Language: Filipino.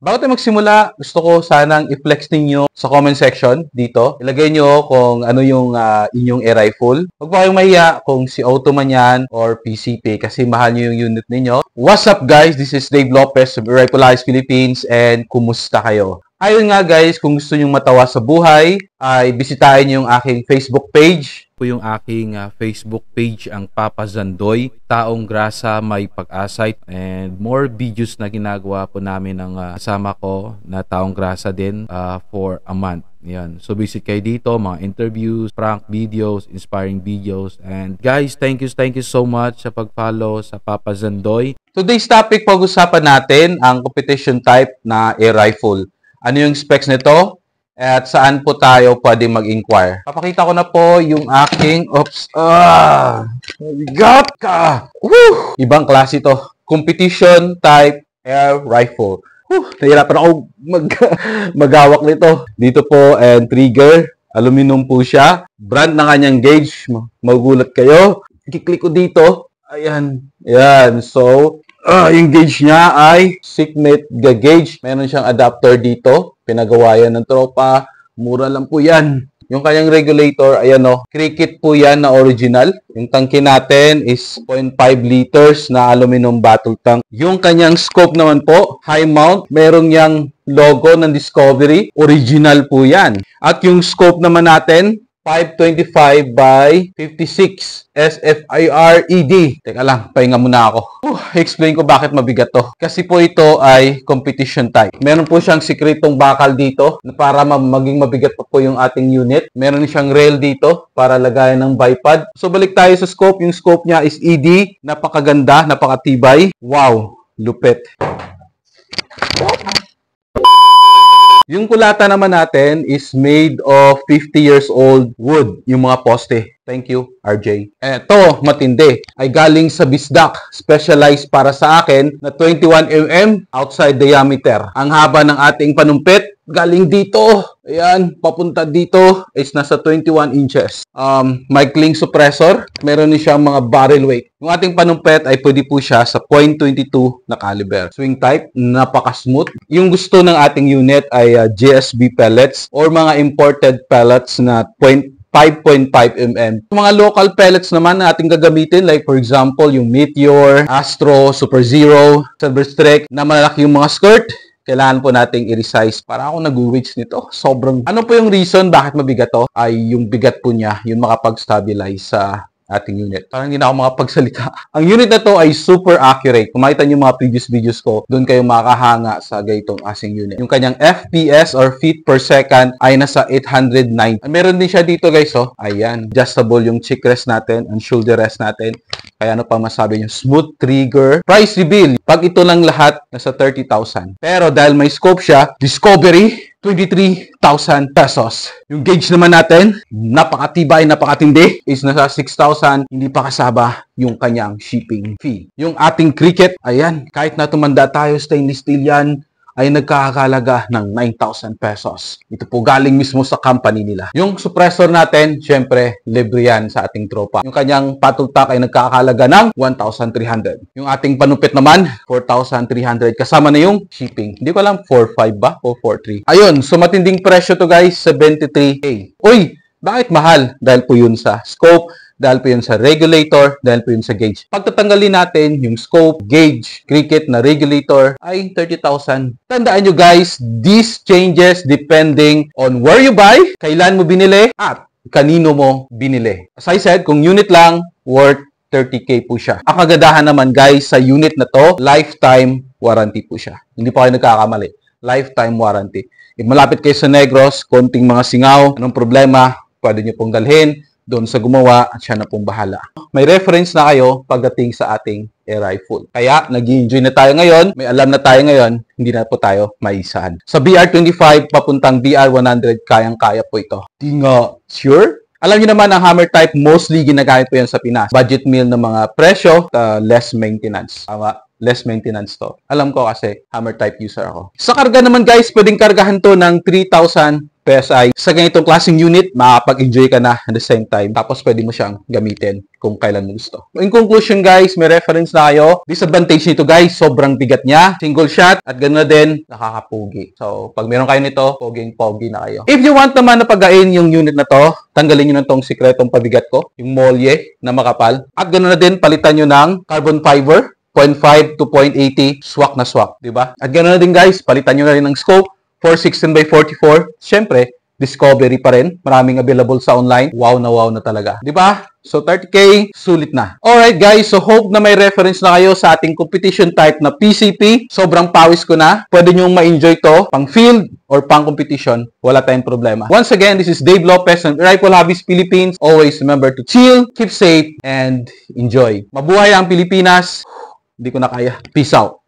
Bago tayo magsimula, gusto ko sanang i-flex ninyo sa comment section dito. Ilagay nyo kung ano yung inyong e-rifle. Huwag po kayong mahiya kung si Auto man yan or PCP kasi mahal nyo yung unit ninyo. What's up guys? This is Dave Lopez of Rifle Eyes Philippines and kumusta kayo? Ayun nga guys, kung gusto nyong matawa sa buhay, ay bisitahin yung aking Facebook page. Po yung aking Facebook page, ang Papa Zandoy, Taong Grasa May Pag-asay, and more videos na ginagawa po namin ng kasama ko na Taong Grasa din for a month. Yan. So visit kayo dito, mga interviews, prank videos, inspiring videos. And guys, thank you so much sa pag-follow sa Papa Zandoy. Today's topic, pag-usapan natin ang competition type na air rifle. Ano yung specs nito? At saan po tayo pwede mag-inquire? Papakita ko na po yung aking, got ka! Woo! Ibang klase to. Competition type air rifle. Nahirapan ako magawak nito. Dito po, and trigger. Aluminum po siya. Brand na kanyang gauge. Magugulat kayo. I-click ko dito. Ayan. Ayan. So, yung gauge niya ay Signet gauge. Meron siyang adapter dito. Pinagawa yan ng tropa. Mura lang po yan. Yung kanyang regulator, ayan o. Cricket po yan na original. Yung tangke natin is 0.5 liters na aluminum battle tank. Yung kanyang scope naman po, high mount. Meron yang logo ng Discovery. Original po yan. At yung scope naman natin, 525 by 56 SFIR-ED. Teka lang, pahinga muna ako. Explain ko bakit mabigat to. Kasi po ito ay competition type. Meron po siyang sikretong bakal dito na para maging mabigat pa po yung ating unit. Meron siyang rail dito para lagayan ng bipod. So balik tayo sa scope. Yung scope niya is ED. Napakaganda, napakatibay. Wow, lupit. Yung kulata naman natin is made of 50 years old wood, yung mga poste. Thank you, RJ. Eto, matindi. Ay galing sa Bisdak. Specialized para sa akin na 21mm outside diameter. Ang haba ng ating panumpit, galing dito. Ayan, papunta dito is nasa 21 inches. Mic link suppressor. Meron din siyang mga barrel weight. Yung ating panumpit ay pwede po siya sa .22 na caliber. Swing type, napaka-smooth. Yung gusto ng ating unit ay GSB pellets or mga imported pellets na 5.5mm. Mga local pellets naman na ating gagamitin, like for example, yung Meteor, Astro, Super Zero, Silver Streak, na malaki yung mga skirt, kailangan po nating i-resize. Para ako nag-weights nito. Sobrang... Ano po yung reason bakit mabigat to? Ay yung bigat po niya, yung makapag-stabilize sa ating unit. Parang hindi na ako makapagsalita. Ang unit na to ay super accurate. Kung makita niyo mga previous videos ko, doon kayo makahanga sa gaytong asing unit. Yung kanyang FPS or feet per second ay nasa 809. Meron din siya dito guys, oh. Ayan. Adjustable yung cheek rest natin and shoulder rest natin. Kaya ano pa masabi niyo? Smooth trigger. Price reveal. Pag ito lang lahat, nasa 30,000. Pero dahil may scope siya, Discovery, 23,000 pesos. Yung gauge naman natin, napakatibay, napakatindi, is nasa 6,000. Hindi pa kasaba yung kanyang shipping fee. Yung ating cricket, ayan, kahit na tumanda tayo, stainless steel yan, ay nagkakalaga ng 9,000 pesos. Ito po galing mismo sa company nila. Yung suppressor natin, syempre, libre yan sa ating tropa. Yung kanyang patultak ay nagkakalaga ng 1,300. Yung ating panupit naman, 4,300. Kasama na yung shipping. Hindi ko alam, 4,500 ba o 4,300. Ayun, so matinding presyo to guys, 73K. Uy, bakit mahal? Dahil po yun sa scope, dahil po yun sa regulator, dahil po yun sa gauge. Pagtatanggalin natin yung scope, gauge, cricket na regulator ay 30,000. Tandaan nyo guys, these changes depending on where you buy, kailan mo binili, at kanino mo binili. As I said, kung unit lang, worth 30K po siya. Ang kagandahan naman guys sa unit na to, lifetime warranty po siya. Hindi pa kayo nagkakamali. Lifetime warranty. If malapit kayo sa Negros, konting mga singaw, anong problema, pwede nyo pong dalhin doon sa gumawa at siya na pong bahala. May reference na kayo pagdating sa ating air rifle. Kaya, nag-enjoy na tayo ngayon, may alam na tayo ngayon, hindi na po tayo maisahan. Sa BR25, papuntang BR100, kayang-kaya po ito. Di nga, sure? Alam niyo naman, ang hammer type, mostly ginagamit po yan sa Pinas. Budget meal ng mga presyo, less maintenance. Tama, less maintenance to. Alam ko kasi, hammer type user ako. Sa karga naman guys, pwedeng kargahan to ng 3,000 PSI. Sa ganitong klaseng unit, makapag-enjoy ka na at the same time. Tapos pwede mo siyang gamitin kung kailan mo gusto. In conclusion guys, may reference na kayo. Disadvantage nito guys, sobrang bigat niya. Single shot at gano'n na din, nakakapugi. So, pag meron kayo nito, poging-pogi na kayo. If you want naman na pagain yung unit na to, tanggalin nyo na tong sikretong pabigat ko, yung molye na makapal. At gano'n na din, palitan nyo ng carbon fiber, 0.5 to 0.80, swak na swak, di ba? At gano'n na din guys, palitan nyo na rin ng scope, 416x44. Siyempre, Discovery pa rin. Maraming available sa online. Wow na talaga. Di ba? So, 30K, sulit na. Alright guys, so hope na may reference na kayo sa ating competition type na PCP. Sobrang pawis ko na. Pwede nyo ma-enjoy to pang field or pang competition. Wala tayong problema. Once again, this is Dave Lopez ng Rifle Hobbies Philippines. Always remember to chill, keep safe, and enjoy. Mabuhay ang Pilipinas. Hindi ko na kaya. Peace out.